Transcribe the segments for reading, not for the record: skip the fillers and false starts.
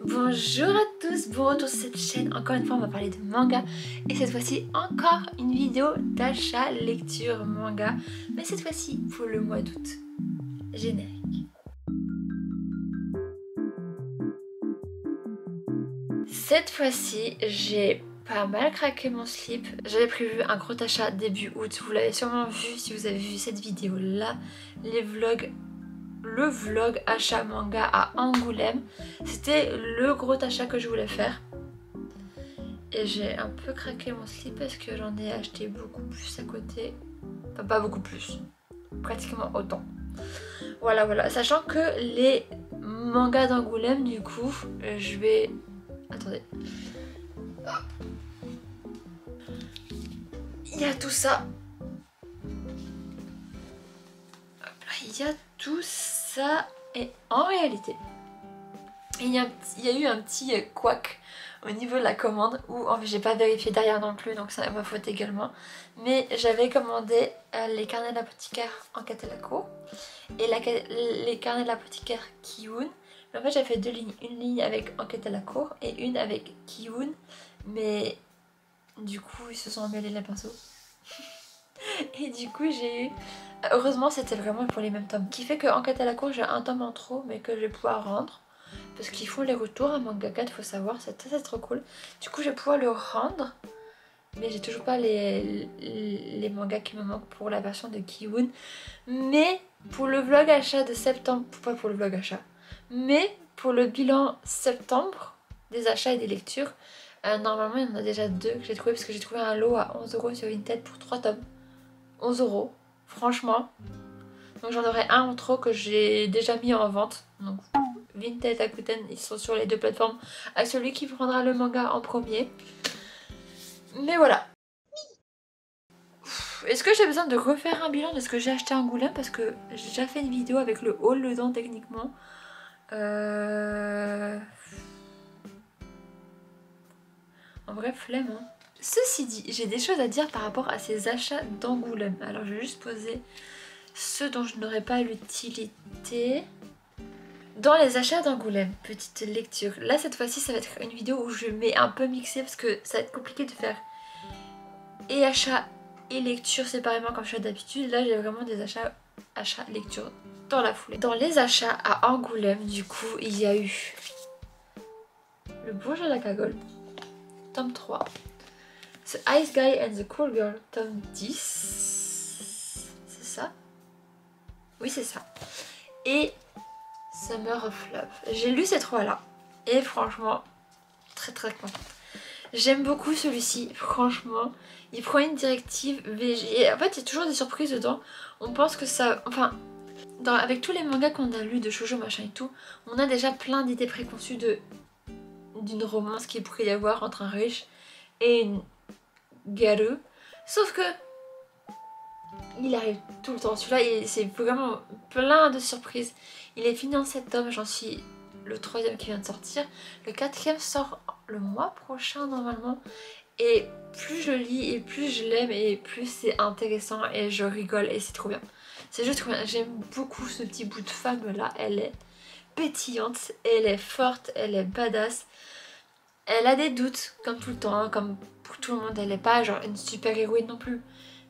Bonjour à tous, bon retour sur cette chaîne. Encore une fois on va parler de manga et cette fois-ci encore une vidéo d'achat, lecture, manga, mais cette fois-ci pour le mois d'août. Générique. Cette fois-ci j'ai pas mal craqué mon slip. J'avais prévu un gros achat début août, vous l'avez sûrement vu si vous avez vu cette vidéo là, le vlog achat manga à Angoulême. C'était le gros achat que je voulais faire. Et j'ai un peu craqué mon slip parce que j'en ai acheté beaucoup plus à côté. Enfin pas beaucoup plus, pratiquement autant. Voilà, sachant que les mangas d'Angoulême du coup, je vais... Attendez. Il y a tout ça. Hop là, il y a tout ça et en réalité, il y a eu un petit couac au niveau de la commande où en fait j'ai pas vérifié derrière non plus, donc c'est ma faute également, mais j'avais commandé les carnets de l'apothicaire en Catalaco et les carnets de l'apothicaire Kiun, mais en fait j'ai fait deux lignes, une ligne avec Enquête à la cour et une avec Kiun, mais du coup ils se sont emmêlés les pinceaux et du coup j'ai eu, heureusement c'était vraiment pour les mêmes tomes, qui fait que Enquête à la cour j'ai un tome en trop mais que je vais pouvoir rendre parce qu'ils font les retours à Mangaka, il faut savoir, c'est trop cool. Du coup je vais pouvoir le rendre, mais j'ai toujours pas les mangas qui me manquent pour la version de Kiun. Mais pour le vlog achat de septembre, pas pour le vlog achat, mais pour le bilan septembre des achats et des lectures, normalement il y en a déjà deux que j'ai trouvé parce que j'ai trouvé un lot à 11 € sur Vinted pour 3 tomes. 11 €, franchement. Donc j'en aurai un en trop que j'ai déjà mis en vente. Donc Vinted, Rakuten, ils sont sur les deux plateformes avec celui qui prendra le manga en premier. Mais voilà. Est-ce que j'ai besoin de refaire un bilan de ce que j'ai acheté à Angoulême? Parce que j'ai déjà fait une vidéo avec le haul dedans techniquement. En vrai, flemme hein. Ceci dit, j'ai des choses à dire par rapport à ces achats d'Angoulême. Alors je vais juste poser ceux dont je n'aurai pas l'utilité. Dans les achats d'Angoulême, petite lecture. Là cette fois-ci ça va être une vidéo où je mets un peu mixé parce que ça va être compliqué de faire et achats et lecture séparément comme je fais d'habitude. Là j'ai vraiment des achats lecture dans la foulée. Dans les achats à Angoulême du coup il y a eu Le Bourge à la Cagole, tome 3. The Ice Guy and the Cool Girl, tome 10. C'est ça? Oui c'est ça. Et Summer of Love. J'ai lu ces trois là et franchement très contente. J'aime beaucoup celui-ci, franchement. Il prend une directive VG. Et en fait il y a toujours des surprises dedans. On pense que ça... Enfin, avec tous les mangas qu'on a lus de shoujo machin et tout, on a déjà plein d'idées préconçues d'une romance qu'il pourrait y avoir entre un riche et une garu. Sauf que il arrive tout le temps. Celui-là, c'est vraiment plein de surprises. Il est fini en 7 tomes, j'en suis le 3e qui vient de sortir. Le 4e sort le mois prochain normalement. Et plus je le lis et plus je l'aime et plus c'est intéressant et je rigole et c'est trop bien. C'est juste trop bien. J'aime beaucoup ce petit bout de femme là. Elle est pétillante, elle est forte, elle est badass. Elle a des doutes comme tout le temps, hein, comme pour tout le monde. Elle n'est pas genre une super héroïne non plus.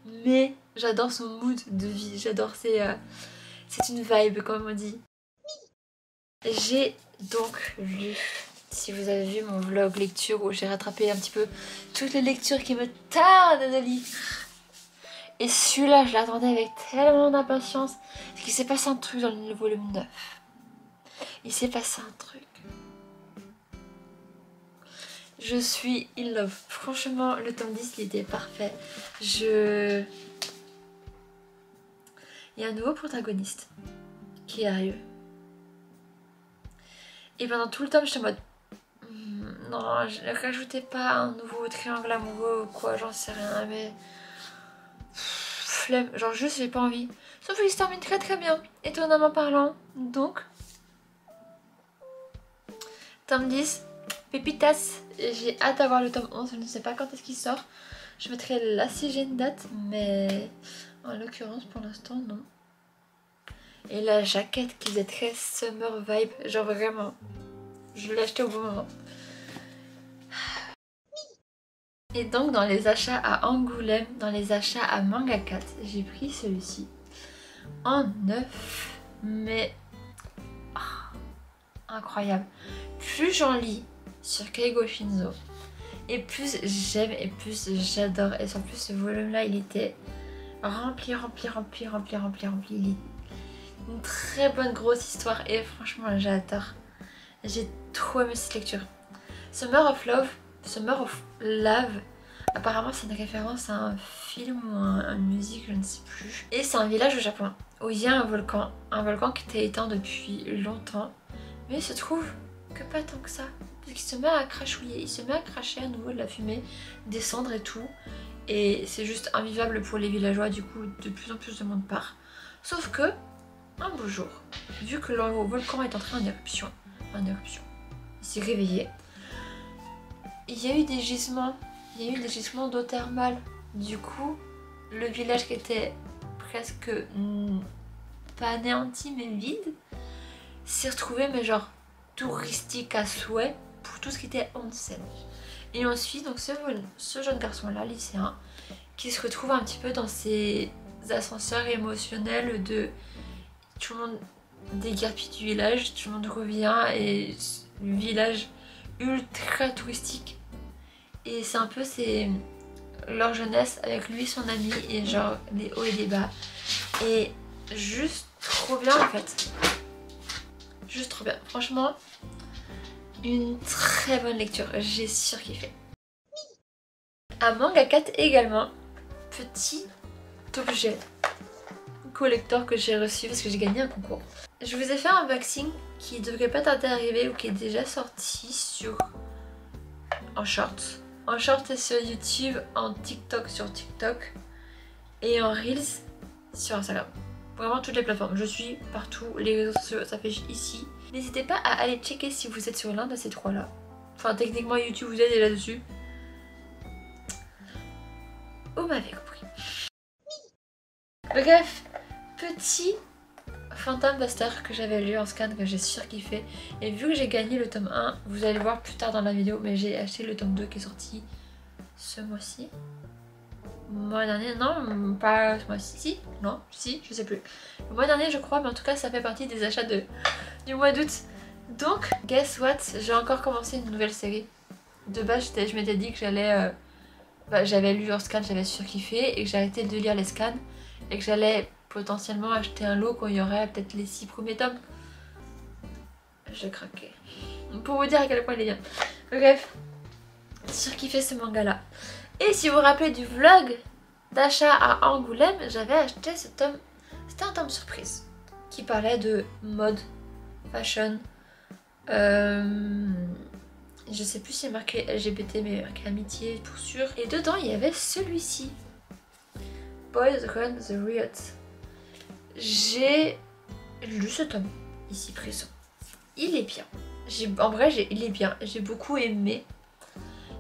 Mais j'adore son mood de vie, j'adore c'est une vibe comme on dit. J'ai donc lu, si vous avez vu mon vlog lecture où j'ai rattrapé un petit peu toutes les lectures qui me tardent de lire. Et celui-là je l'attendais avec tellement d'impatience parce qu'il s'est passé un truc dans le volume 9. Il s'est passé un truc. Je suis in love. Franchement le tome 10 il était parfait. Il y a un nouveau protagoniste qui arrive. Et pendant tout le tome, j'étais en mode non, rajoutez pas un nouveau triangle amoureux ou quoi, j'en sais rien, mais flemme, genre juste j'ai pas envie. Sauf qu'il se termine très bien, étonnamment parlant. Donc, tome 10, pépitas. J'ai hâte d'avoir le tome 11, je ne sais pas quand est-ce qu'il sort. Je mettrai là si j'ai une date, mais en l'occurrence pour l'instant non. Et la jaquette qui faisait très summer vibe, genre vraiment je l'ai acheté au bon moment. Et donc dans les achats à Angoulême, dans les achats à Manga 4, j'ai pris celui-ci en neuf, mais incroyable. Plus j'en lis sur Keigo Shinzo, et plus j'aime et plus j'adore. Et en plus ce volume là il était rempli. Il est une très bonne grosse histoire et franchement j'adore. J'ai trop aimé cette lecture. Summer of Love, apparemment c'est une référence à un film ou à une musique, je ne sais plus. Et c'est un village au Japon où il y a un volcan qui était éteint depuis longtemps. Mais il se trouve que pas tant que ça. Parce qu'il se met à crachouiller, il se met à cracher à nouveau de la fumée, descendre et tout. Et c'est juste invivable pour les villageois, du coup de plus en plus de monde part. Sauf que, un beau jour, vu que le volcan est entré en éruption, il s'est réveillé. Il y a eu des gisements d'eau thermale. Du coup, le village qui était presque pas anéanti mais vide, s'est retrouvé mais genre touristique à souhait pour tout ce qui était onsen. Et ensuite donc ce jeune garçon là, lycéen, qui se retrouve un petit peu dans ces ascenseurs émotionnels de tout le monde déguerpit du village, tout le monde revient et le village ultra touristique. Et c'est un peu leur jeunesse avec lui, son ami, et genre les hauts et les bas. Et juste trop bien en fait. Juste trop bien. Franchement, une très bonne lecture. J'ai surkiffé. À Manga 4 également, petit objet collector que j'ai reçu parce que j'ai gagné un concours. Je vous ai fait un unboxing qui devrait pas tarder à arriver ou qui est déjà sorti en short. En short sur YouTube, en TikTok sur TikTok et en Reels sur Instagram. Vraiment toutes les plateformes, je suis partout, les réseaux sociaux s'affichent ici. N'hésitez pas à aller checker si vous êtes sur l'un de ces trois là. Enfin techniquement YouTube vous êtes déjà dessus. Vous m'avez compris. Bref, petit Phantom Buster que j'avais lu en scan que j'ai surkiffé. Et vu que j'ai gagné le tome 1, vous allez le voir plus tard dans la vidéo, mais j'ai acheté le tome 2 qui est sorti ce mois-ci. Le mois dernier, non, pas ce mois-ci, si, non, si, je sais plus. Le mois dernier je crois, mais en tout cas ça fait partie des achats du mois d'août. Donc, guess what, j'ai encore commencé une nouvelle série. De base, je m'étais dit que j'allais... j'avais lu en scan, j'avais surkiffé et que j'arrêtais de lire les scans et que j'allais potentiellement acheter un lot quand il y aurait peut-être les 6 premiers tomes. J'ai craqué. Pour vous dire à quel point il est bien. Bref, surkiffé ce manga là. Et si vous vous rappelez du vlog d'achat à Angoulême, j'avais acheté ce tome. C'était un tome surprise qui parlait de mode, fashion. Je sais plus si c'est marqué LGBT mais marqué amitié pour sûr. Et dedans il y avait celui-ci. Boys Run the Riot. J'ai lu ce tome ici présent. Il est bien. En vrai il est bien. J'ai beaucoup aimé.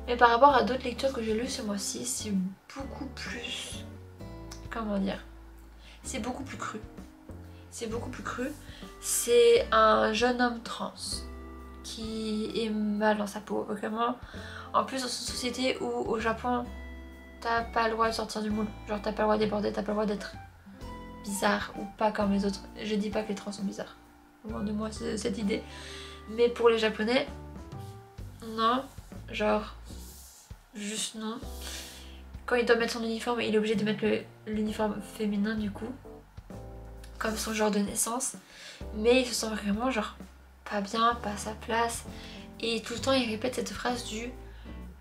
Mais par rapport à d'autres lectures que j'ai lues ce mois-ci, c'est beaucoup plus... Comment dire? C'est beaucoup plus cru. C'est beaucoup plus cru. C'est un jeune homme trans qui est mal dans sa peau, vraiment. En plus dans une société où au Japon t'as pas le droit de sortir du moule, genre t'as pas le droit de déborder, t'as pas le droit d'être bizarre ou pas comme les autres. Je dis pas que les trans sont bizarres, loin de moi cette idée, mais pour les japonais, non, genre juste non. Quand il doit mettre son uniforme, il est obligé de mettre l'uniforme féminin du coup, comme son genre de naissance, mais il se sent vraiment genre pas bien, pas à sa place. Et tout le temps il répète cette phrase du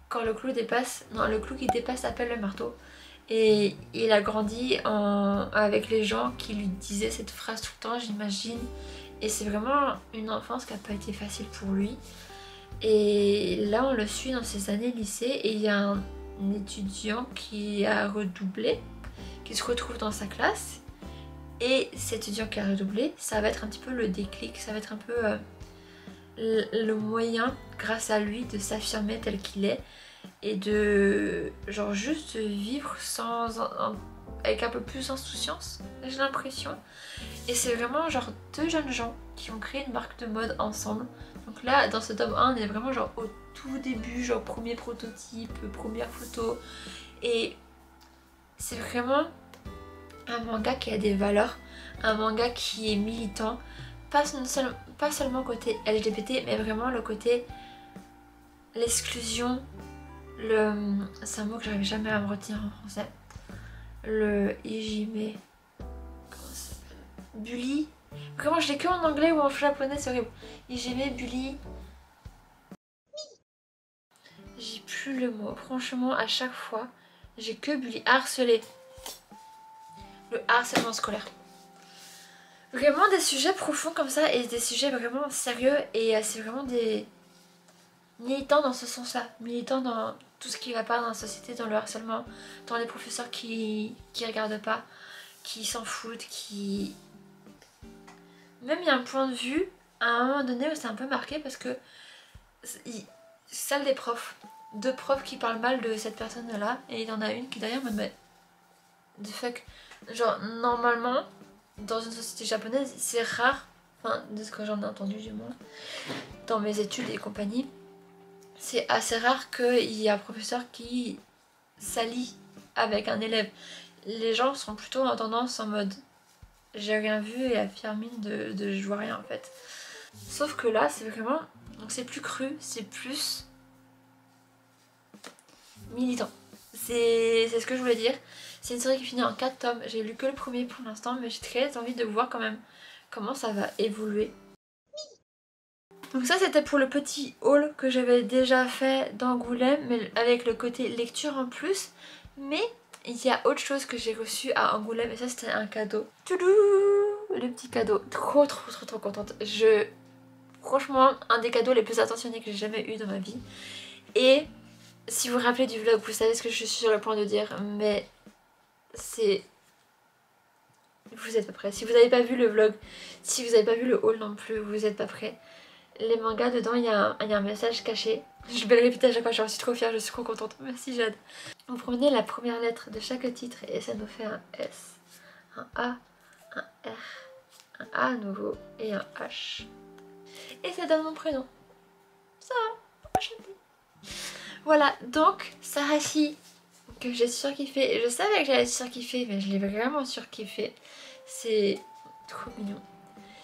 quand le clou dépasse, non le clou qui dépasse appelle le marteau. Et il a grandi avec les gens qui lui disaient cette phrase tout le temps, j'imagine. Et c'est vraiment une enfance qui n'a pas été facile pour lui. Et là on le suit dans ses années lycée et il y a un étudiant qui a redoublé, qui se retrouve dans sa classe. Et cet étudiant qui a redoublé, ça va être un petit peu le déclic, ça va être un peu le moyen, grâce à lui, de s'affirmer tel qu'il est et de genre juste vivre sans avec un peu plus d'insouciance, j'ai l'impression. Et c'est vraiment genre deux jeunes gens qui ont créé une marque de mode ensemble. Donc là, dans ce tome 1, on est vraiment genre au tout début, genre premier prototype, première photo. Et c'est vraiment un manga qui a des valeurs, un manga qui est militant, pas seulement côté LGBT, mais vraiment le côté l'exclusion, c'est un mot que j'arrive jamais à me retenir en français, le ijime, comment ça s'appelle, bully, vraiment je l'ai que en anglais ou en japonais, c'est horrible, ijime, bully, j'ai plus le mot, franchement à chaque fois j'ai que bully, harceler, le harcèlement scolaire. Vraiment des sujets profonds comme ça et des sujets vraiment sérieux et c'est vraiment des militants dans ce sens-là, militants dans tout ce qui va pas dans la société, dans le harcèlement, dans les professeurs qui regardent pas, qui s'en foutent, qui... Même il y a un point de vue à un moment donné où c'est un peu marqué parce que salle des profs, deux profs qui parlent mal de cette personne-là et il y en a une qui derrière me met the fuck, genre normalement dans une société japonaise c'est rare, enfin de ce que j'en ai entendu du moins dans mes études et compagnie, c'est assez rare qu'il y ait un professeur qui s'allie avec un élève. Les gens sont plutôt en tendance en mode j'ai rien vu et affirme de je vois rien en fait. Sauf que là c'est vraiment, donc c'est plus cru, c'est plus militant. C'est ce que je voulais dire. C'est une série qui finit en 4 tomes. J'ai lu que le premier pour l'instant, mais j'ai très envie de voir quand même comment ça va évoluer. Donc ça c'était pour le petit haul que j'avais déjà fait d'Angoulême, mais avec le côté lecture en plus. Mais il y a autre chose que j'ai reçu à Angoulême et ça c'était un cadeau. Toudou, le petit cadeau. Trop contente. Franchement, un des cadeaux les plus attentionnés que j'ai jamais eu dans ma vie. Et si vous vous rappelez du vlog, vous savez ce que je suis sur le point de dire, mais c'est... Vous êtes pas prêts. Si vous n'avez pas vu le vlog, si vous n'avez pas vu le haul non plus, vous êtes pas prêts. Les mangas, dedans, il y a un message caché. Je vais le répéter à chaque fois, j'en suis trop fière, je suis trop contente. Merci Jade. Vous prenez la première lettre de chaque titre et ça nous fait un S, un A, un R, un A à nouveau et un H. Et ça donne mon prénom. Ça va, enchantée. Voilà, donc Sarashi, que j'ai surkiffé. Je savais que j'allais surkiffer, mais je l'ai vraiment surkiffé. C'est trop mignon.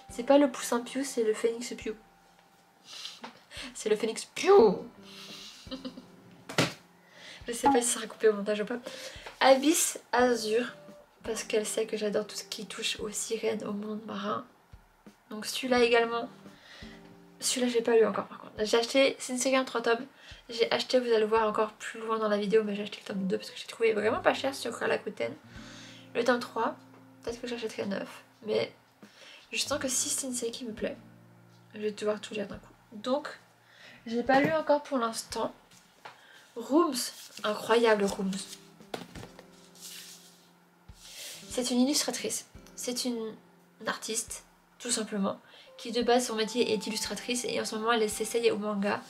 C'est pas le poussin Piu, c'est le phénix Piu. C'est le phénix Piu. Je sais pas si ça sera coupé au montage ou pas. Abyss Azur, parce qu'elle sait que j'adore tout ce qui touche aux sirènes, au monde marin. Donc celui-là également. Celui-là j'ai pas lu encore par contre. J'ai acheté, c'est une série en 3 tomes. J'ai acheté, vous allez le voir encore plus loin dans la vidéo, mais j'ai acheté le tome 2 parce que j'ai trouvé vraiment pas cher sur Rakuten. Le tome 3, peut-être que j'achèterai 9. Mais je sens que si c'est une série qui me plaît, je vais devoir tout lire d'un coup. Donc, j'ai pas lu encore pour l'instant. Rooms, incroyable Rooms. C'est une illustratrice. C'est une artiste, tout simplement, qui de base son métier est illustratrice et en ce moment elle s'essaye au manga.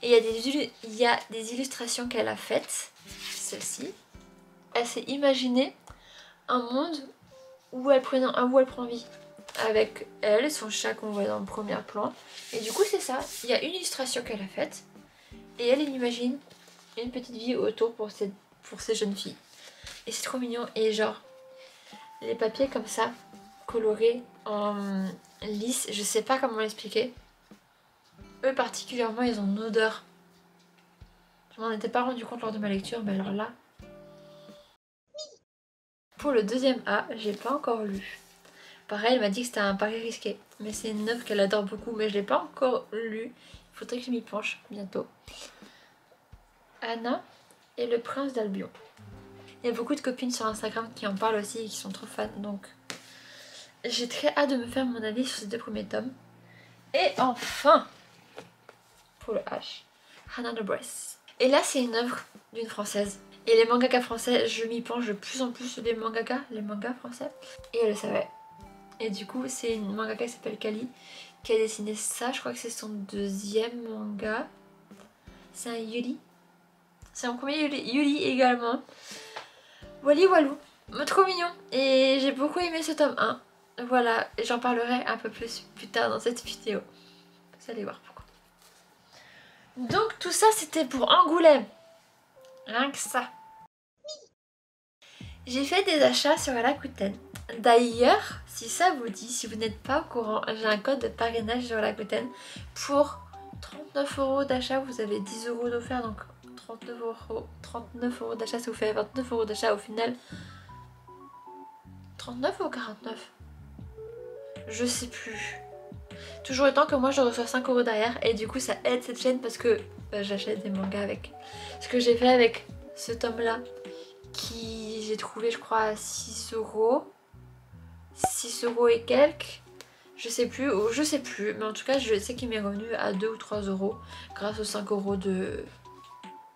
Et il y a des illustrations qu'elle a faites, celle-ci. Elle s'est imaginée un monde où elle prend vie. Avec elle, son chat qu'on voit dans le premier plan. Et du coup c'est ça, il y a une illustration qu'elle a faite. Et elle imagine une petite vie autour pour ces jeunes filles. Et c'est trop mignon. Et genre, les papiers comme ça, colorés en lisse, je sais pas comment l'expliquer. Eux particulièrement, ils ont une odeur. Je m'en étais pas rendu compte lors de ma lecture, mais alors là... Pour le deuxième A, j'ai pas encore lu. Pareil, elle m'a dit que c'était un pari risqué. Mais c'est une œuvre qu'elle adore beaucoup, mais je l'ai pas encore lu. Il faudrait que je m'y penche bientôt. Anna et le prince d'Albion. Il y a beaucoup de copines sur Instagram qui en parlent aussi et qui sont trop fans, donc j'ai très hâte de me faire mon avis sur ces 2 premiers tomes. Et enfin, pour le H, Hannah the Breast. Et là c'est une œuvre d'une française. Et les mangakas français, je m'y penche de plus en plus sur les mangas français. Et elle le savait. Et du coup c'est une mangaka qui s'appelle Kali qui a dessiné ça, je crois que c'est son 2e manga. C'est un Yuri. C'est mon premier Yuri également. Wally Walou. Trop mignon. Et j'ai beaucoup aimé ce tome 1. Voilà, j'en parlerai un peu plus tard dans cette vidéo. Vous allez voir pourquoi. Donc tout ça c'était pour Angoulême. Rien que ça. J'ai fait des achats sur Rakuten. D'ailleurs, si ça vous dit, si vous n'êtes pas au courant, j'ai un code de parrainage sur Rakuten. Pour 39 € d'achat, vous avez 10 € d'offert, donc 39 € d'achat, ça vous fait 29 € d'achat au final. 39 ou 49? Je sais plus. Toujours autant que moi je reçois 5 € derrière et du coup ça aide cette chaîne parce que j'achète des mangas avec. Ce que j'ai fait avec ce tome là qui j'ai trouvé je crois à 6 €. 6 € et quelques. Je sais plus, ou je sais plus, mais en tout cas je sais qu'il m'est revenu à 2 ou 3 € grâce aux 5 €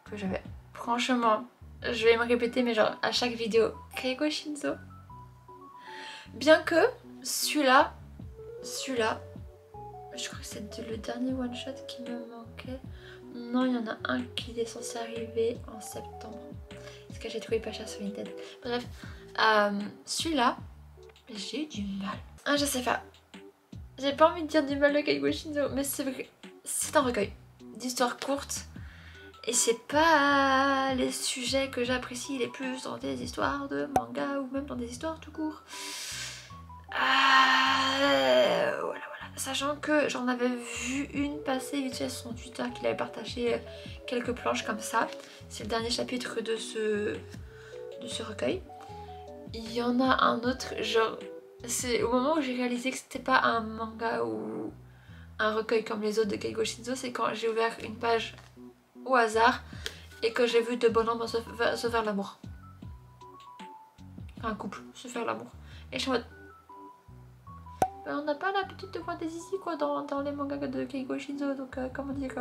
que j'avais. Franchement, je vais me répéter mais genre à chaque vidéo, Keigo Shinzo. Bien que celui-là, je crois que c'est le dernier one shot qui me manquait. Non, il y en a un qui est censé arriver en septembre. Parce que j'ai trouvé pas cher sur Vinted. Bref, celui-là, j'ai eu du mal. Ah, je sais pas. J'ai pas envie de dire du mal de Keigo Shinzo, mais c'est vrai. C'est un recueil d'histoires courtes. Et c'est pas les sujets que j'apprécie les plus dans des histoires de manga ou même dans des histoires tout court. Voilà. Sachant que j'en avais vu une passer vite fait sur son Twitter qu'il avait partagé quelques planches comme ça. C'est le dernier chapitre de ce recueil. Il y en a un autre, genre, c'est au moment où j'ai réalisé que c'était pas un manga ou un recueil comme les autres de Keigo Shinzo, c'est quand j'ai ouvert une page au hasard et que j'ai vu deux bonhommes se faire l'amour. Enfin, un couple se faire l'amour. Et je suis en mode... on n'a pas l'habitude de voir des zizi quoi dans les mangas de Keigo Shinzo, donc comment dire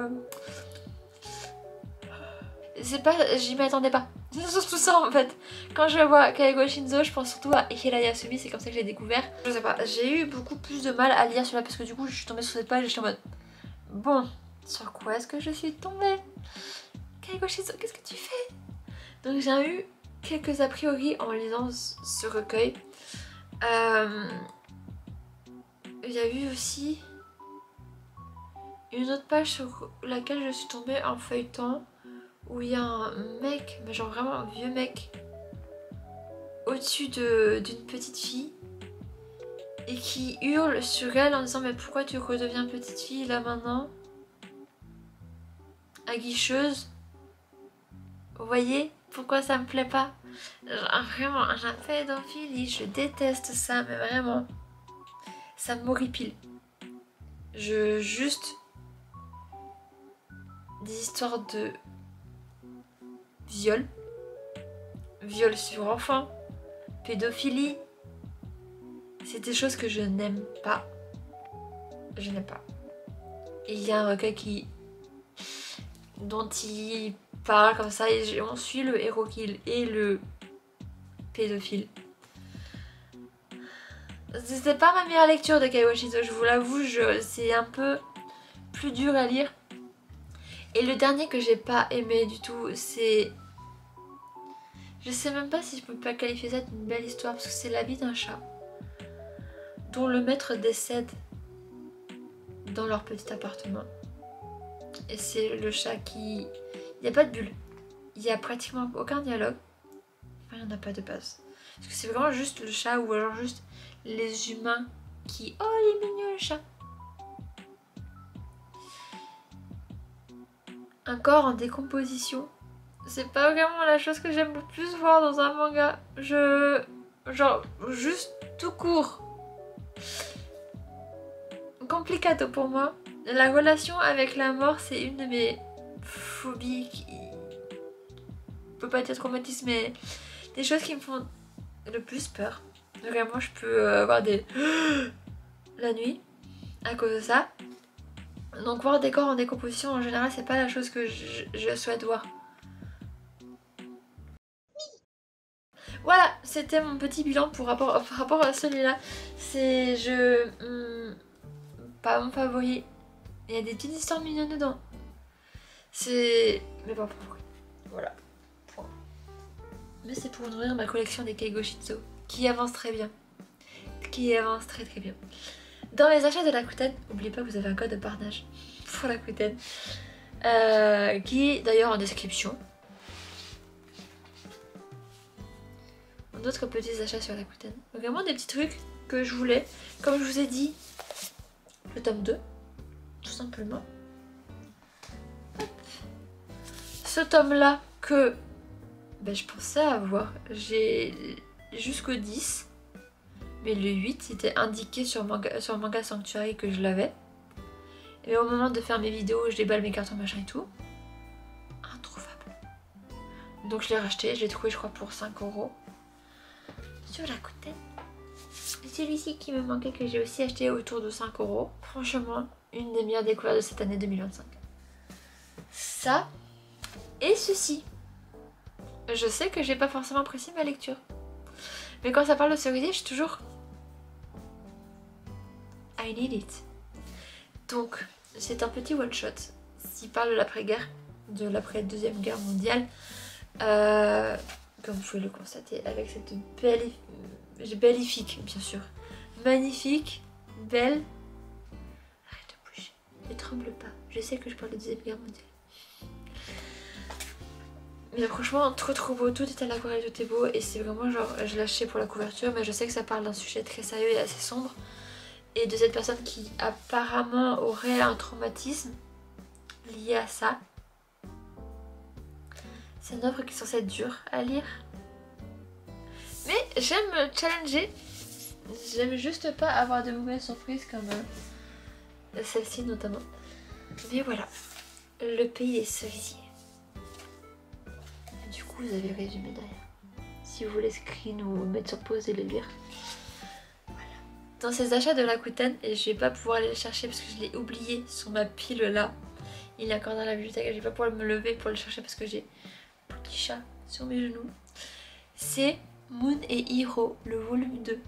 c'est pas... j'y m'attendais pas. C'est surtout ça en fait. Quand je vois Keigo Shinzo, je pense surtout à Hirayasumi, c'est comme ça que j'ai découvert. Je sais pas, j'ai eu beaucoup plus de mal à lire celui-là parce que du coup je suis tombée sur cette page et je suis en mode... Bon, sur quoi est-ce que je suis tombée? Keigo Shinzo, qu'est-ce que tu fais? Donc j'ai eu quelques a priori en lisant ce recueil. Il y a eu aussi une autre page sur laquelle je suis tombée en feuilletant où il y a un mec, mais genre vraiment un vieux mec, au-dessus d'une petite fille et qui hurle sur elle en disant mais pourquoi tu redeviens petite fille là maintenant? Aguicheuse. Vous voyez pourquoi ça me plaît pas? Genre, vraiment, un pédophilie, je déteste ça, mais vraiment, ça m'horripile. Juste des histoires de viol sur enfant, pédophilie, c'est des choses que je n'aime pas. Je n'aime pas. Et il y a un recueil dont il parle comme ça et on suit le héros qui est le pédophile. C'était pas ma meilleure lecture de Keigo Shinzo, je vous l'avoue, c'est un peu plus dur à lire. Et le dernier que j'ai pas aimé du tout, c'est... Je sais même pas si je peux pas qualifier ça d'une belle histoire parce que c'est la vie d'un chat dont le maître décède dans leur petit appartement. Et c'est le chat qui... Il n'y a pas de bulle. Il n'y a pratiquement aucun dialogue. Enfin, il n'y en a pas de base. Parce que c'est vraiment juste le chat ou alors juste les humains qui... Oh, il est mignon le chat. Un corps en décomposition. C'est pas vraiment la chose que j'aime le plus voir dans un manga. Genre, juste tout court. Complicato pour moi. La relation avec la mort, c'est une de mes phobies qui... Je peux pas dire traumatisme, mais des choses qui me font le plus peur. Vraiment, je peux avoir des... la nuit, à cause de ça. Donc voir des corps en décomposition, en général, c'est pas la chose que je souhaite voir. Voilà, c'était mon petit bilan par rapport à celui-là. C'est... pas mon favori. Il y a des petites histoires mignonnes dedans. C'est... mais pas favori. Voilà. Point. mais c'est pour nourrir ma collection des Keigo Shitsu qui avance très bien. Qui avance très très bien. Dans les achats de Rakuten, n'oubliez pas que vous avez un code de partage pour Rakuten qui est d'ailleurs en description. D'autres petits achats sur Rakuten. Vraiment des petits trucs que je voulais. Comme je vous ai dit, le tome 2, tout simplement. Hop. Ce tome là que je pensais avoir, j'ai jusqu'au 10. Mais le 8 c'était indiqué sur Manga Sanctuary que je l'avais. Et au moment de faire mes vidéos, je déballe mes cartons machin et tout. Introuvable. Donc je l'ai racheté, je l'ai trouvé je crois pour 5 € sur Rakuten. Celui-ci qui me manquait que j'ai aussi acheté autour de 5 €. Franchement, une des meilleures découvertes de cette année 2025. Ça et ceci. Je sais que j'ai pas forcément apprécié ma lecture. Mais quand ça parle de cerisier, je suis toujours... I need it. Donc, c'est un petit one-shot. S'il parle de l'après-guerre, de l'après-deuxième guerre mondiale, comme vous pouvez le constater, avec cette bellifique, bien sûr, magnifique, belle... Arrête de bouger, ne tremble pas. Je sais que je parle de deuxième guerre mondiale. Mais franchement, trop beau, tout est à l'aquarelle, tout est beau. Et c'est vraiment genre, je lâchais pour la couverture, mais je sais que ça parle d'un sujet très sérieux et assez sombre. Et de cette personne qui apparemment aurait un traumatisme lié à ça. C'est une œuvre qui est censée être dure à lire. Mais j'aime me challenger. J'aime juste pas avoir de mauvaises surprises comme celle-ci notamment. Mais voilà, le pays des cerisiers. Du coup, vous avez le résumé derrière. Si vous voulez screen ou mettre sur pause et le lire. Voilà. Dans ces achats de Rakuten, et je vais pas pouvoir aller le chercher parce que je l'ai oublié sur ma pile là. Il est encore dans la bibliothèque et je vais pas pouvoir me lever pour le chercher parce que j'ai un petit chat sur mes genoux. C'est Moon et Hiro, le volume 2.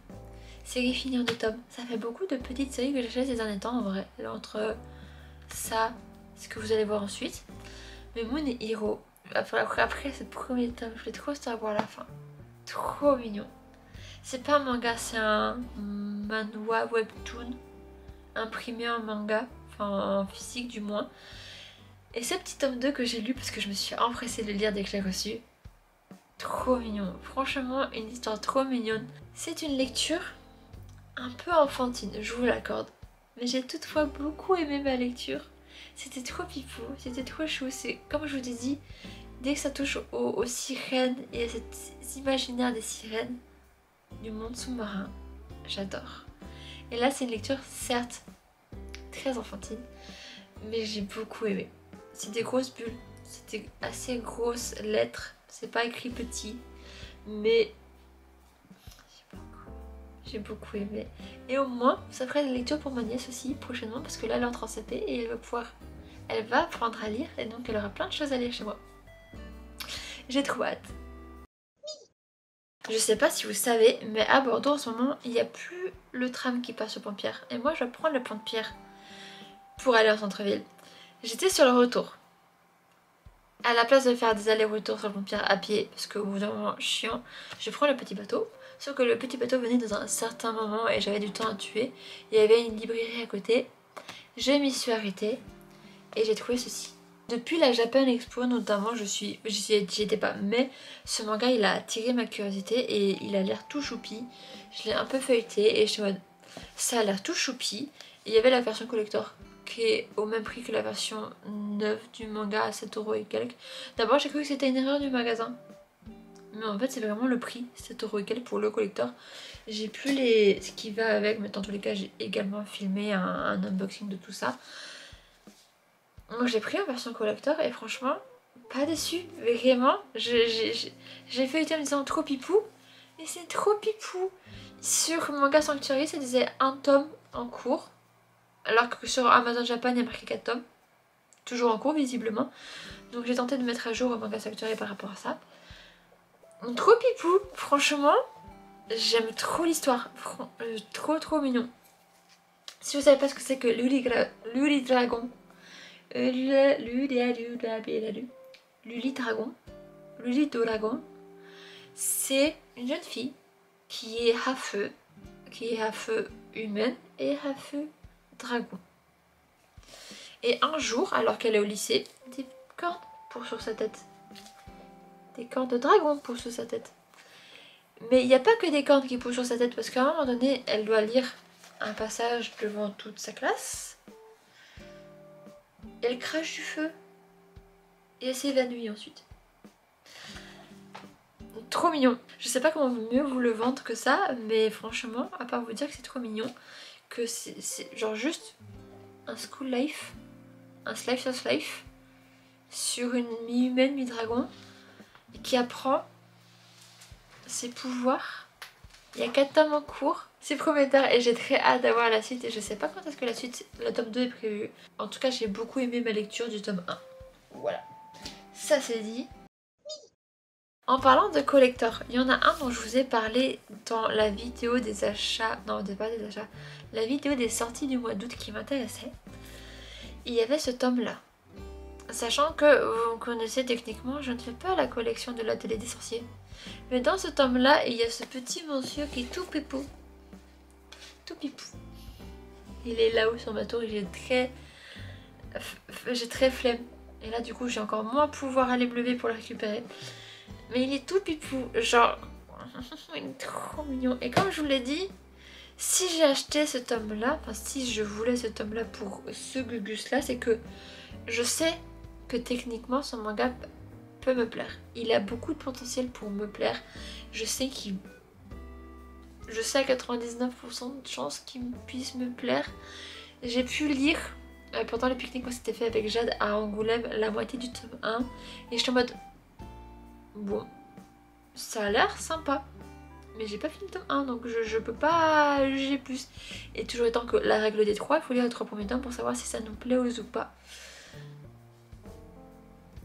Série finie en 2 tomes. Ça fait beaucoup de petites séries que j'achète ces derniers temps en vrai. Entre ça, ce que vous allez voir ensuite. Mais Moon et Hiro, après ce premier tome, je vais trop savoir la fin. Trop mignon. C'est pas un manga, c'est un manhwa webtoon imprimé en manga, enfin en physique du moins. Et ce petit tome 2 que j'ai lu parce que je me suis empressée de le lire dès que je l'ai reçu. Trop mignon, franchement une histoire trop mignonne. C'est une lecture un peu enfantine, je vous l'accorde. Mais j'ai toutefois beaucoup aimé ma lecture. C'était trop pipou, c'était trop chou. C'est comme je vous ai dit, dès que ça touche aux sirènes et à cet imaginaire des sirènes du monde sous-marin, j'adore. Et là c'est une lecture certes très enfantine, mais j'ai beaucoup aimé. C'est des grosses bulles, c'était assez grosses lettres, c'est pas écrit petit, mais j'ai beaucoup aimé. Et au moins, ça ferait la lecture pour ma nièce aussi prochainement parce que là elle entre en CP et elle va apprendre à lire et donc elle aura plein de choses à lire chez moi. J'ai trop hâte. Je sais pas si vous savez, mais à Bordeaux en ce moment, il n'y a plus le tram qui passe au Pont-de-Pierre. Et moi, je prends le Pont-de-Pierre pour aller en centre-ville. J'étais sur le retour. À la place de faire des allers-retours sur le Pont-de-Pierre à pied, parce qu'au bout d'un moment chiant, je prends le petit bateau. Sauf que le petit bateau venait dans un certain moment et j'avais du temps à tuer. Il y avait une librairie à côté. Je m'y suis arrêtée et j'ai trouvé ceci. Depuis la Japan Expo notamment, j'y étais pas, mais ce manga il a attiré ma curiosité et il a l'air tout choupi. Je l'ai un peu feuilleté et je suis en mode, ça a l'air tout choupi. Et il y avait la version collector qui est au même prix que la version neuve du manga à 7 € et quelques. D'abord j'ai cru que c'était une erreur du magasin, mais en fait c'est vraiment le prix, 7 € et quelques pour le collector. J'ai plus ce qui va avec, mais dans tous les cas j'ai également filmé un unboxing de tout ça. Donc j'ai pris en version collector et franchement, pas déçue, vraiment. J'ai feuilleté en me disant trop pipou, et c'est trop pipou. Sur Manga Sanctuary, ça disait un tome en cours, alors que sur Amazon Japan, il y a marqué 4 tomes. Toujours en cours, visiblement. Donc j'ai tenté de mettre à jour Manga Sanctuary par rapport à ça. Donc, trop pipou, franchement, j'aime trop l'histoire. Trop mignon. Si vous savez pas ce que c'est que Luli Dragon, Luli Dragon, C'est une jeune fille qui est Hafeu, humaine et Hafeu dragon. Et un jour, alors qu'elle est au lycée, des cornes poussent sur sa tête. Des cornes de dragon poussent sur sa tête. Mais il n'y a pas que des cornes qui poussent sur sa tête, parce qu'à un moment donné, elle doit lire un passage devant toute sa classe. Elle crache du feu. Et elle s'évanouit ensuite. Trop mignon. Je sais pas comment mieux vous le vendre que ça, mais franchement, à part vous dire que c'est trop mignon, que c'est genre juste un school life, un slice of life, sur une mi-humaine, mi-dragon, qui apprend ses pouvoirs. Il y a 4 tomes en cours, c'est prometteur et j'ai très hâte d'avoir la suite et je sais pas quand est-ce que la suite, le tome 2 est prévu. En tout cas, j'ai beaucoup aimé ma lecture du tome 1. Voilà. Ça c'est dit. En parlant de collector, il y en a un dont je vous ai parlé dans la vidéo des achats, non pas des achats, la vidéo des sorties du mois d'août qui m'intéressait. Il y avait ce tome là. Sachant que vous connaissez techniquement, je ne fais pas la collection de l'Atelier des Sorciers. Mais dans ce tome là, il y a ce petit monsieur qui est tout pipou. Tout pipou. Il est là-haut sur ma tour et j'ai très flemme. Et là du coup j'ai encore moins pouvoir aller me lever pour le récupérer. Mais il est tout pipou, genre il est trop mignon. Et comme je vous l'ai dit, si j'ai acheté ce tome là, enfin si je voulais ce tome là pour ce Gugus là, c'est que je sais que techniquement son manga peut me plaire. Il a beaucoup de potentiel pour me plaire. Je sais à 99% de chances qu'il puisse me plaire. J'ai pu lire pendant le pique-nique qu'on s'était fait avec Jade à Angoulême la moitié du tome 1 et je suis en mode bon, ça a l'air sympa, mais j'ai pas fini le tome 1 donc je peux pas juger plus. Et toujours étant que la règle des 3, il faut lire les 3 premiers tomes pour savoir si ça nous plaît ou pas.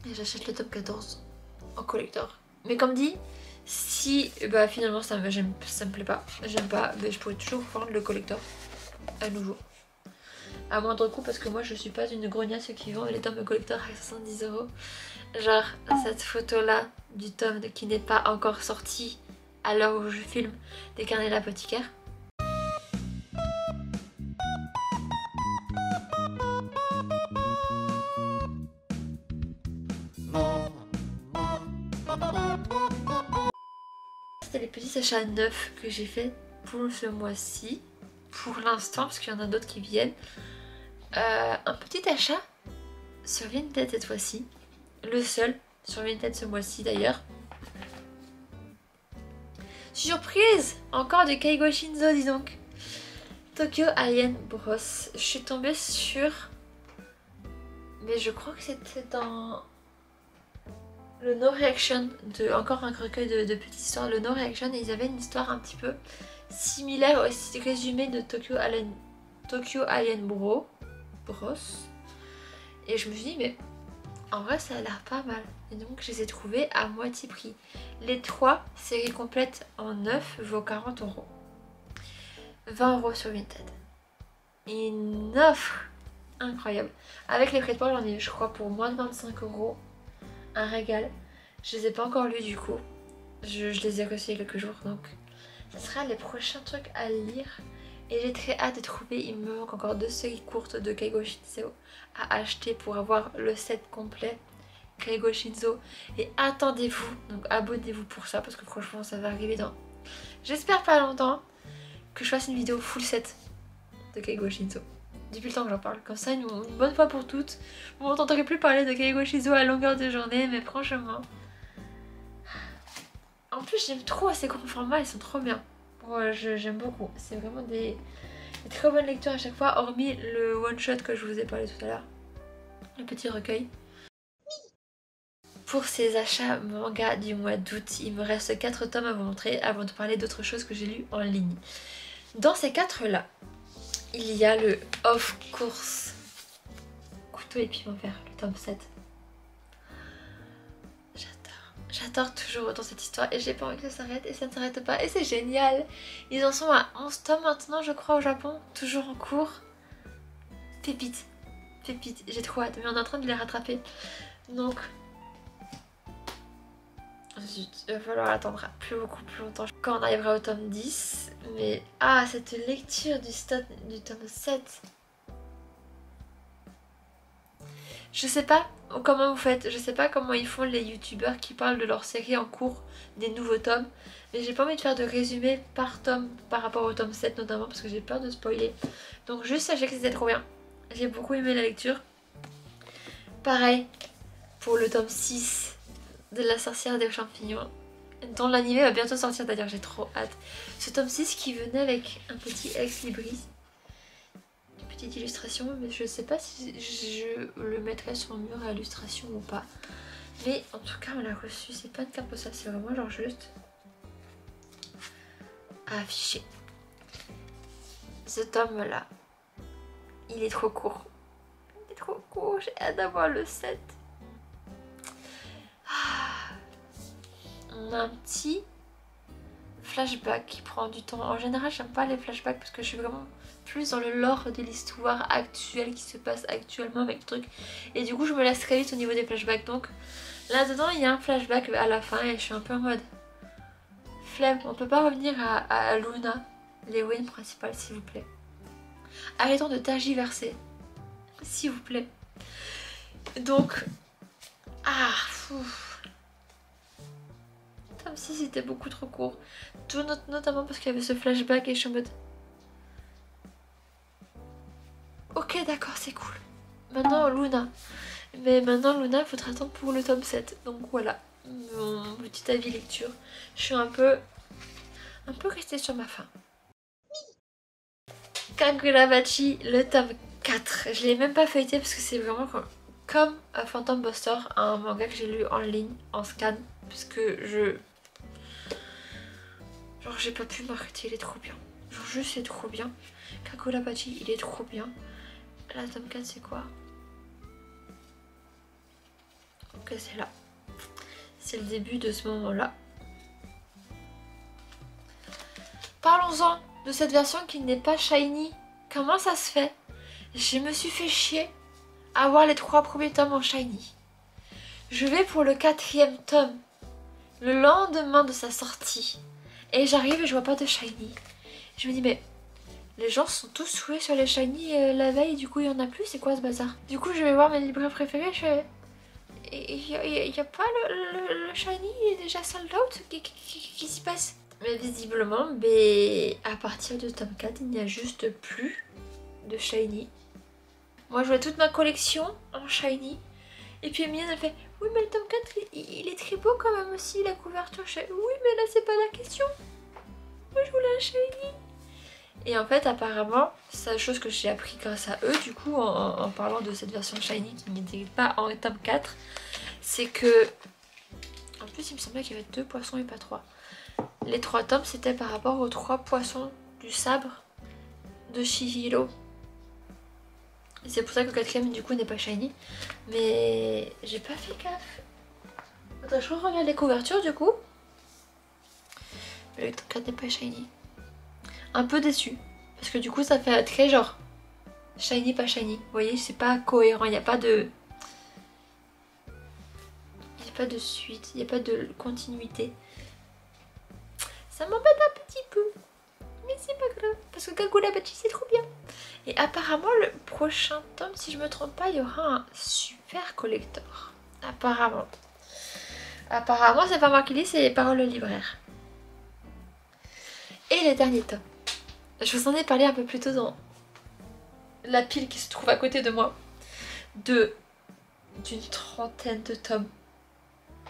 Et j'achète le tome 14 en collector. Mais comme dit, si finalement ça me plaît pas, j'aime pas, mais je pourrais toujours prendre le collector à nouveau. À moindre coût parce que moi je suis pas une grognasse qui vend les tomes collector à 70 €. Genre cette photo là du tome qui n'est pas encore sorti à l'heure où je filme des carnets l'apothicaire. C'était les petits achats neufs que j'ai fait pour ce mois-ci. Pour l'instant, parce qu'il y en a d'autres qui viennent. Un petit achat sur Vinted cette fois-ci. Le seul sur Vinted ce mois-ci d'ailleurs. Surprise! Encore du Keigo Shinzo, dis donc. Tokyo Alien Bros. Je suis tombée sur... Mais je crois que c'était dans... le No Reaction, encore un recueil de petites histoires. Le No Reaction, et ils avaient une histoire un petit peu similaire au résumé de Tokyo Alien Bros. Et je me suis dit, mais en vrai, ça a l'air pas mal. Et donc, je les ai trouvés à moitié prix. Les 3 séries complètes en neuf vaut 40 €. 20 € sur Vinted. Une offre incroyable. Avec les frais de port, j'en ai, je crois, pour moins de 25 €. Un régal. Je les ai pas encore lus du coup. Je les ai reçus il y a quelques jours, donc ce sera les prochains trucs à lire. Et j'ai très hâte de trouver, il me manque encore 2 séries courtes de Keigo Shinzo à acheter pour avoir le set complet Keigo Shinzo. Et attendez-vous, donc abonnez-vous pour ça parce que franchement ça va arriver dans... J'espère pas longtemps que je fasse une vidéo full set de Keigo Shinzo. Depuis le temps que j'en parle, comme ça une bonne fois pour toutes. Vous m'entendrez plus parler de Keigo Shinzo à longueur de journée, mais franchement... En plus j'aime trop ces grands formats, ils sont trop bien. Ouais, j'aime beaucoup, c'est vraiment des très bonnes lectures à chaque fois, hormis le one shot que je vous ai parlé tout à l'heure. Le petit recueil. Pour ces achats manga du mois d'août, il me reste 4 tomes à vous montrer avant de parler d'autres choses que j'ai lues en ligne. Dans ces 4 là, il y a le Of Course Couteau et piment vert, le tome 7. J'adore toujours autant cette histoire et j'ai pas envie que ça s'arrête et ça ne s'arrête pas et c'est génial. Ils en sont à 11 tomes maintenant je crois au Japon, toujours en cours. Pépite, j'ai trop hâte mais on est en train de les rattraper. Donc Zut, il va falloir attendre beaucoup plus longtemps quand on arrivera au tome 10. Mais ah, cette lecture du tome 7. Je sais pas comment vous faites, je sais pas comment ils font les youtubeurs qui parlent de leur série en cours, des nouveaux tomes. Mais j'ai pas envie de faire de résumé par tome par rapport au tome 7 notamment parce que j'ai peur de spoiler. Donc juste sachez que c'était trop bien. J'ai beaucoup aimé la lecture. Pareil pour le tome 6 de la sorcière des champignons, dont l'animé va bientôt sortir d'ailleurs, j'ai trop hâte. Ce tome 6 qui venait avec un petit ex-libris, une petite illustration, mais je sais pas si je le mettrai sur le mur à illustration ou pas. Mais en tout cas on l'a reçu, c'est pas une carte postale, c'est vraiment genre juste à afficher. Ce tome là, il est trop court. Il est trop court, j'ai hâte d'avoir le 7. On a un petit flashback qui prend du temps. En général, j'aime pas les flashbacks parce que je suis vraiment plus dans le lore de l'histoire actuelle qui se passe actuellement avec le truc. Et du coup, je me laisse très vite au niveau des flashbacks. Donc là-dedans, il y a un flashback à la fin et je suis un peu en mode flemme. On peut pas revenir à Luna, l'héroïne principale, s'il vous plaît. Arrêtons de tergiverser, s'il vous plaît. Donc, Tome 6 c'était beaucoup trop court. Notamment parce qu'il y avait ce flashback et je suis en mode... Ok d'accord c'est cool. Maintenant Luna. Mais maintenant Luna il faudra attendre pour le tome 7. Donc voilà mon petit avis lecture. Je suis un peu restée sur ma faim. Kagurabachi le tome 4. Je l'ai même pas feuilleté parce que c'est vraiment comme Phantom Buster, un manga que j'ai lu en ligne, en scan. Parce que genre j'ai pas pu m'arrêter, il est trop bien. Genre juste c'est trop bien. Kagurabachi il est trop bien. La tome 4 c'est quoi? Ok c'est là. C'est le début de ce moment là. Parlons-en de cette version qui n'est pas shiny. Comment ça se fait? Je me suis fait chier à voir les 3 premiers tomes en shiny. Je vais pour le 4e tome le lendemain de sa sortie. Et j'arrive et je vois pas de shiny. Je me dis mais les gens sont tous souhaités sur les shiny la veille, du coup il y en a plus, c'est quoi ce bazar? Du coup je vais voir mes libraires préférés, je fais... Il y a pas le shiny, il est déjà sold out? Qu'est-ce qui se passe? Mais visiblement, à partir de tome 4, il n'y a juste plus de shiny. Moi je vois toute ma collection en shiny. Et puis Emilie elle fait oui mais le tome 4 il est très beau quand même aussi, la couverture. Je fais oui mais là c'est pas la question. Moi je voulais un shiny. Et en fait apparemment, c'est la chose que j'ai appris grâce à eux du coup en parlant de cette version shiny qui n'était pas en tome 4. C'est que... En plus il me semblait qu'il y avait 2 poissons et pas 3. Les 3 tomes c'était par rapport aux 3 poissons du sabre de Chihiro. C'est pour ça que le 4e du coup n'est pas shiny. Mais j'ai pas fait gaffe. Attends, je regarde les couvertures du coup. Mais le 4 n'est pas shiny. Un peu déçu. Parce que du coup ça fait très genre shiny pas shiny. Vous voyez c'est pas cohérent. Il n'y a pas de... Il n'y a pas de suite. Il n'y a pas de continuité. Ça m'embête un petit peu. Mais c'est pas grave. Parce que Kagurabachi c'est trop bien. Et apparemment le prochain tome, si je me trompe pas, il y aura un super collector. Apparemment. Apparemment c'est pas moi qui lis, c'est les paroles libraires. Et le dernier tome. Je vous en ai parlé un peu plus tôt dans la pile qui se trouve à côté de moi. D'une trentaine de tomes.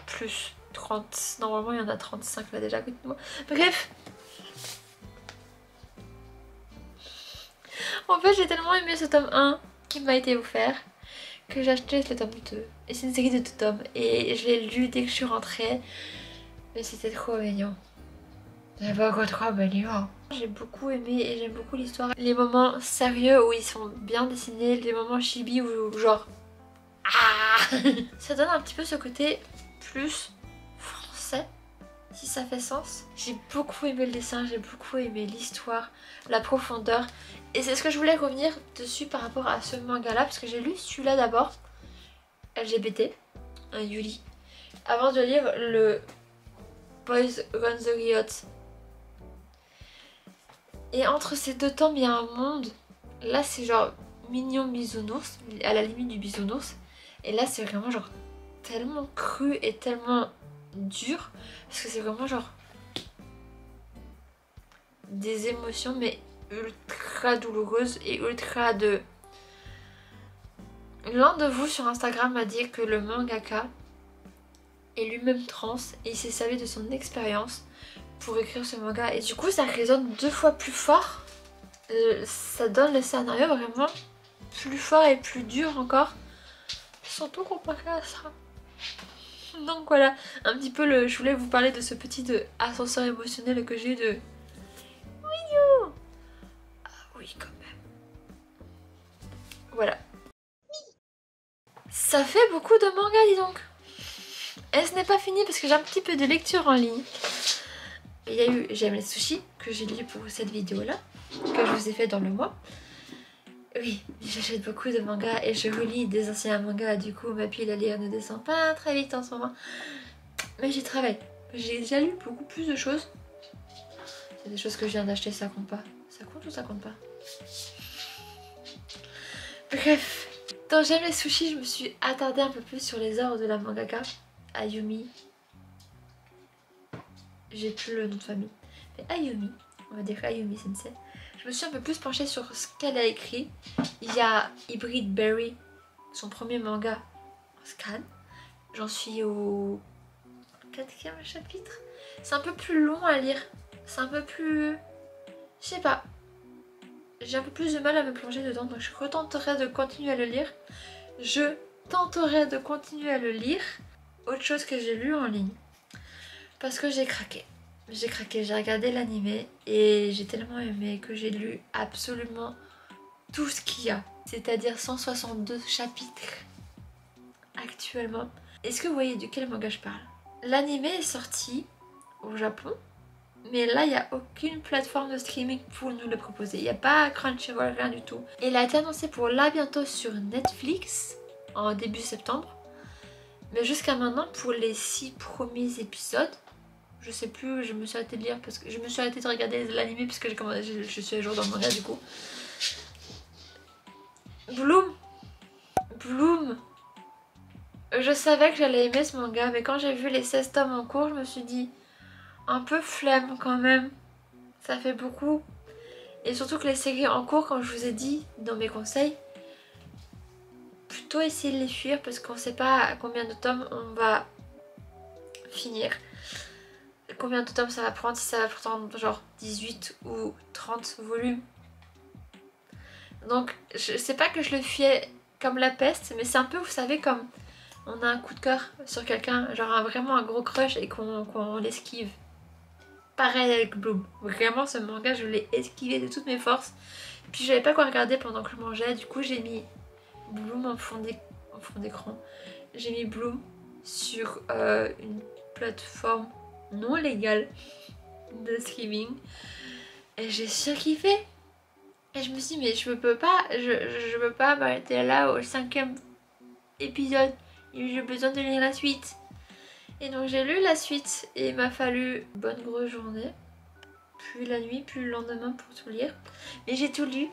Plus 30. Normalement il y en a 35 là déjà à côté de moi. Bref. En fait j'ai tellement aimé ce tome 1 qui m'a été offert que j'ai acheté le tome 2. Et c'est une série de 2 tomes. Et je l'ai lu dès que je suis rentrée. Mais c'était trop mignon. C'est pas quoi trop mignon. J'ai beaucoup aimé et j'aime beaucoup l'histoire. Les moments sérieux où ils sont bien dessinés. Les moments chibi où genre... Ça donne un petit peu ce côté plus français. Si ça fait sens. J'ai beaucoup aimé le dessin, j'ai beaucoup aimé l'histoire, la profondeur. Et c'est ce que je voulais revenir dessus par rapport à ce manga là. Parce que j'ai lu celui-là d'abord. LGBT, un Yuri. Avant de lire le Boys Run the Riot. Et entre ces deux tomes, il y a un monde. Là, c'est genre mignon bisounours, à la limite du bisounours. Et là, c'est vraiment genre tellement cru et tellement dur. Parce que c'est vraiment genre des émotions, mais ultra douloureuses et ultra de... L'un de vous sur Instagram m'a dit que le mangaka est lui-même trans et il s'est servi de son expérience pour écrire ce manga. Et du coup, ça résonne 2 fois plus fort. Ça donne le scénario vraiment plus fort et plus dur encore. Surtout comparé à ça. Donc voilà, un petit peu je voulais vous parler de ce petit ascenseur émotionnel que j'ai eu de... Oui, ah oui, quand même. Voilà. Ça fait beaucoup de mangas, dis donc. Et ce n'est pas fini parce que j'ai un petit peu de lecture en ligne. Il y a eu J'aime les sushis que j'ai lu pour cette vidéo là, que je vous ai fait dans le mois. Oui, j'achète beaucoup de mangas et je relis des anciens mangas, du coup ma pile à lire ne descend pas très vite en ce moment. Mais j'y travaille. J'ai déjà lu beaucoup plus de choses. C'est des choses que je viens d'acheter, ça compte pas? Ça compte ou ça compte pas? Bref, dans J'aime les sushis, je me suis attardée un peu plus sur les œuvres de la mangaka Ayumi. J'ai plus le nom de famille. Mais Ayumi, on va dire Ayumi Sensei. Je me suis un peu plus penchée sur ce qu'elle a écrit. Il y a Hybrid Berry, son premier manga, Scan. J'en suis au 4e chapitre. C'est un peu plus long à lire. C'est un peu plus... Je sais pas. J'ai un peu plus de mal à me plonger dedans. Donc je retenterai de continuer à le lire. Je tenterai de continuer à le lire. Autre chose que j'ai lu en ligne. Parce que j'ai craqué. J'ai craqué, j'ai regardé l'animé et j'ai tellement aimé que j'ai lu absolument tout ce qu'il y a. C'est-à-dire 162 chapitres actuellement. Est-ce que vous voyez de quel manga je parle? L'animé est sorti au Japon, mais là il n'y a aucune plateforme de streaming pour nous le proposer. Il n'y a pas Crunchyroll, rien du tout. Il a été annoncé pour là bientôt sur Netflix en début septembre. Mais jusqu'à maintenant, pour les 6 premiers épisodes, je sais plus, je me suis arrêtée de lire parce que je me suis arrêtée de regarder l'anime parce que je suis à jour dans le manga du coup. Bloom. Je savais que j'allais aimer ce manga, mais quand j'ai vu les 16 tomes en cours, je me suis dit un peu flemme quand même. Ça fait beaucoup. Et surtout que les séries en cours, comme je vous ai dit dans mes conseils, plutôt essayer de les fuir parce qu'on sait pas à combien de tomes on va finir. Combien de tomes ça va prendre, si ça va prendre genre 18 ou 30 volumes. Donc je sais pas que je le fuyais comme la peste, mais c'est un peu, vous savez, comme on a un coup de cœur sur quelqu'un, genre vraiment un gros crush et qu'on l'esquive. Pareil avec Bloom. Vraiment ce manga je l'ai esquivé de toutes mes forces. Puis j'avais pas quoi regarder pendant que je mangeais, du coup j'ai mis Bloom en fond d'écran. J'ai mis Bloom sur une plateforme non légale de streaming et j'ai surkiffé. Et je me suis dit mais je peux pas m'arrêter là au 5e épisode, j'ai besoin de lire la suite. Et donc j'ai lu la suite et il m'a fallu une bonne grosse journée, puis la nuit, puis le lendemain pour tout lire. Mais j'ai tout lu.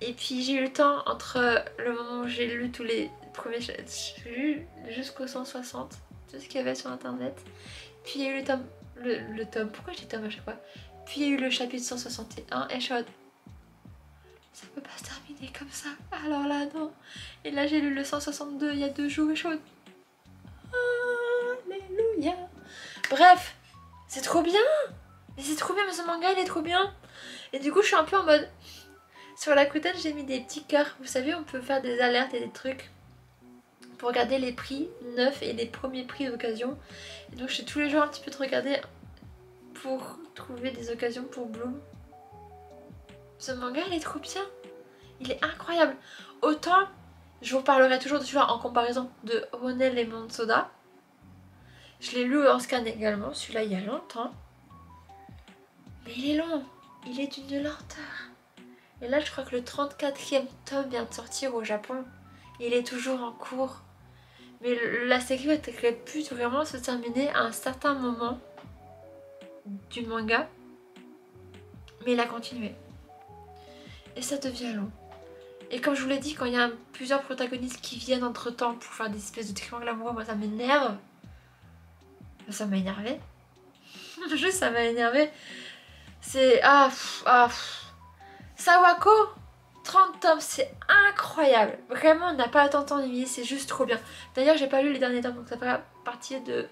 Et puis j'ai eu le temps entre le moment où j'ai lu tous les premiers chapitres, j'ai lu jusqu'au 160, tout ce qu'il y avait sur internet. Puis il y a eu le tome, pourquoi je dis tome à chaque fois? Puis il y a eu le chapitre 161 et je suis en mode, ça peut pas se terminer comme ça, alors là non. Et là j'ai lu le 162 il y a 2 jours et je suis en mode, alléluia. Bref, c'est trop bien. Mais c'est trop bien, mais ce manga il est trop bien. Et du coup je suis un peu en mode, sur la Rakuten j'ai mis des petits cœurs. Vous savez, on peut faire des alertes et des trucs pour regarder les prix neufs et les premiers prix d'occasion. Et donc je suis tous les jours un petit peu de regarder pour trouver des occasions pour Bloom. Ce manga il est trop bien. Il est incroyable. Autant, je vous parlerai toujours de celui-là en comparaison de Ronel Lemon Soda. Je l'ai lu en scan également, celui-là il y a longtemps. Mais il est long. Il est d'une lenteur. Et là je crois que le 34e tome vient de sortir au Japon. Il est toujours en cours. Mais la série aurait pu vraiment se terminer à un certain moment. du manga. Mais il a continué. Et ça devient long. Et comme je vous l'ai dit, quand il y a plusieurs protagonistes qui viennent entre temps pour faire des espèces de triangles amoureux, moi ça m'énerve. Ça m'a énervé. Juste ça m'a énervé. C'est... Sawako, 30 tomes, c'est incroyable. Vraiment, on n'a pas à temps d'ennuyer, c'est juste trop bien. D'ailleurs, j'ai pas lu les derniers tomes, donc ça fera partie de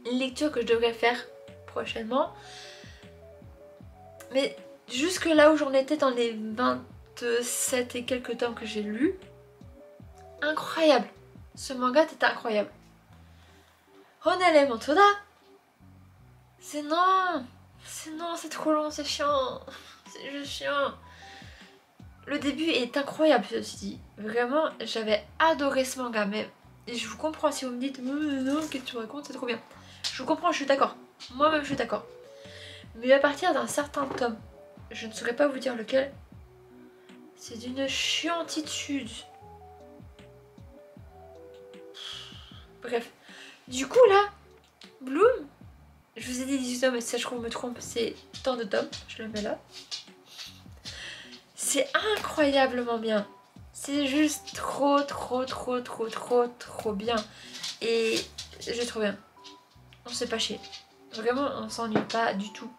lecture que je devrais faire prochainement. Mais jusque là où j'en étais dans les 27 et quelques tomes que j'ai lus, incroyable. Ce manga était incroyable. Ronelle Motoda, c'est non, c'est trop long, c'est chiant, c'est juste chiant. Le début est incroyable, ceci dit. Vraiment, j'avais adoré ce manga, mais je vous comprends si vous me dites non, qu'est-ce que tu racontes, c'est trop bien. Je vous comprends, je suis d'accord. Moi-même, je suis d'accord. Mais à partir d'un certain tome, je ne saurais pas vous dire lequel, c'est d'une chiantitude. Bref. Du coup, là, Bloom, je vous ai dit 18 tomes, mais si ça, je trouve, me trompe, c'est tant de tomes. Je le mets là. C'est incroyablement bien. C'est juste trop bien. Et je trouve bien. On s'est pas chier. Vraiment, on s'ennuie pas du tout.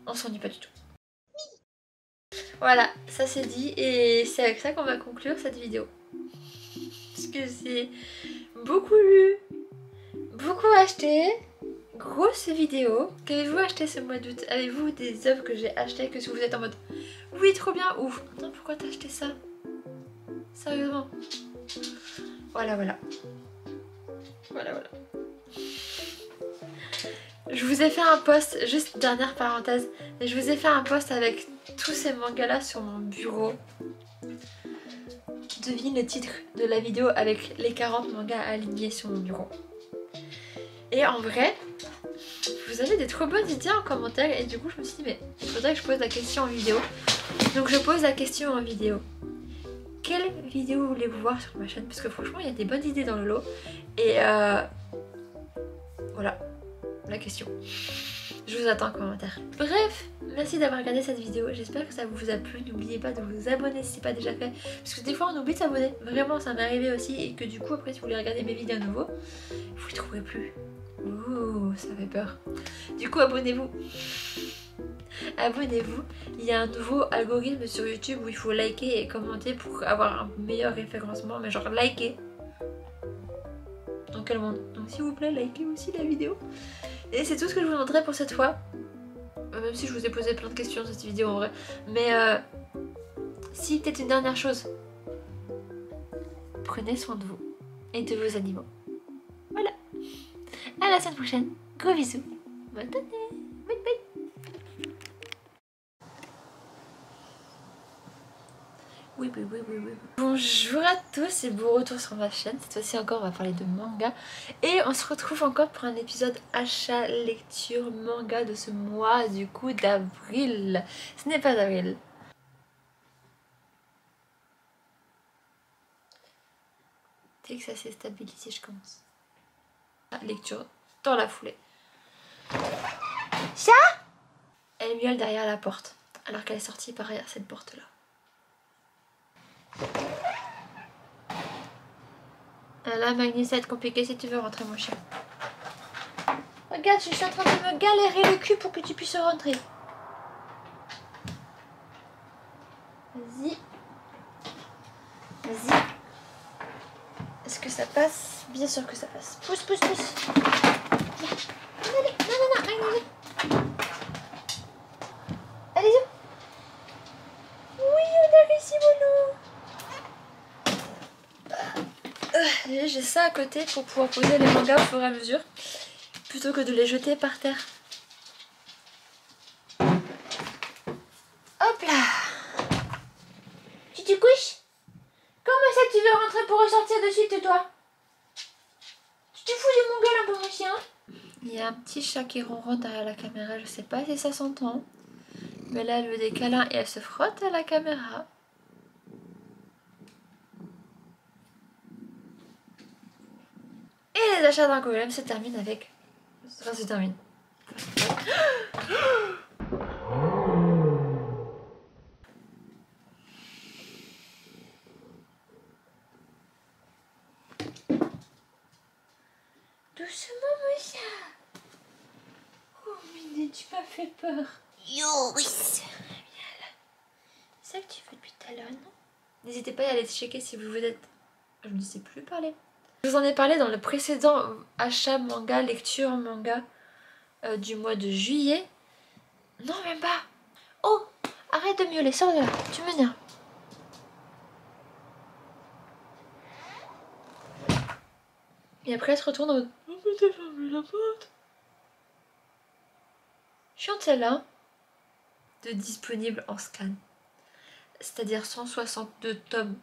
On s'ennuie pas du tout. Voilà, ça c'est dit. Et c'est avec ça qu'on va conclure cette vidéo. Parce que c'est beaucoup lu, beaucoup acheté. Grosse vidéo. Qu'avez-vous acheté ce mois d'août? Avez-vous des œuvres que j'ai achetées que si vous êtes en mode oui, trop bien, ouf. Non, pourquoi t'as acheté ça? Sérieusement. Voilà. Je vous ai fait un post, juste dernière parenthèse, je vous ai fait un post avec tous ces mangas là sur mon bureau. Devine le titre de la vidéo avec les 40 mangas alignés sur mon bureau. Et en vrai, vous avez des trop bonnes idées en commentaire et du coup je me suis dit mais il faudrait que je pose la question en vidéo. Donc je pose la question en vidéo. Quelle vidéo voulez-vous voir sur ma chaîne? Parce que franchement il y a des bonnes idées dans le lot. Et voilà la question. Je vous attends en commentaire. Bref, merci d'avoir regardé cette vidéo. J'espère que ça vous a plu. N'oubliez pas de vous abonner si ce n'est pas déjà fait. Parce que des fois on oublie de s'abonner. Vraiment ça m'est arrivé aussi. Et que du coup après si vous voulez regarder mes vidéos à nouveau, vous les trouverez plus. Ouh, ça fait peur. Du coup abonnez-vous. Abonnez-vous. Il y a un nouveau algorithme sur YouTube où il faut liker et commenter pour avoir un meilleur référencement. Mais genre liker. Dans quel monde? Donc s'il vous plaît, likez aussi la vidéo. Et c'est tout ce que je vous montrerai pour cette fois. Même si je vous ai posé plein de questions dans cette vidéo en vrai. Mais si peut-être une dernière chose. Prenez soin de vous et de vos animaux. Voilà. À la semaine prochaine. Gros bisous. Bonne année. Bye bye. Oui. Bonjour à tous et bon retour sur ma chaîne. Cette fois-ci encore on va parler de manga. Et on se retrouve encore pour un épisode achat, lecture, manga de ce mois du coup d'avril. Ce n'est pas d'avril. Dès que ça s'est stabilisé, je commence. Lecture dans la foulée. Chat! Elle miaule derrière la porte alors qu'elle est sortie par derrière cette porte là. Là, Magni, ça va être compliqué si tu veux rentrer, mon chien. Regarde, je suis en train de me galérer le cul pour que tu puisses rentrer. Vas-y. Est-ce que ça passe? Bien sûr que ça passe. Pousse. Viens. Allez, non, allez. Allez-y. Oui, on a réussi, mon j'ai ça à côté pour pouvoir poser les mangas au fur et à mesure plutôt que de les jeter par terre. Hop là. Tu te couches? Comment ça tu veux rentrer pour ressortir de suite toi? Tu te fous de mon gueule un peu mon chien? Il y a un petit chat qui ronronne derrière la caméra, je sais pas si ça s'entend. Mais là elle veut des câlins et elle se frotte à la caméra. Et les achats d'Angoulême se terminent avec... Enfin se terminent. Doucement, mon chat. Oh, Minet, tu m'as fait peur. Yo, oui. C'est ça que tu fais depuis tout à l'heure, non? N'hésitez pas à aller checker si vous êtes... Je ne sais plus parler. Je vous en ai parlé dans le précédent achat manga, lecture manga du mois de juillet. Non, même pas. Oh, arrête de miauler, sors de là, tu m'énerves. Et après elle se retourne en mode... Oh, mais t'as fermé la porte. Chiante celle-là. De disponible en scan. C'est-à-dire 162 tomes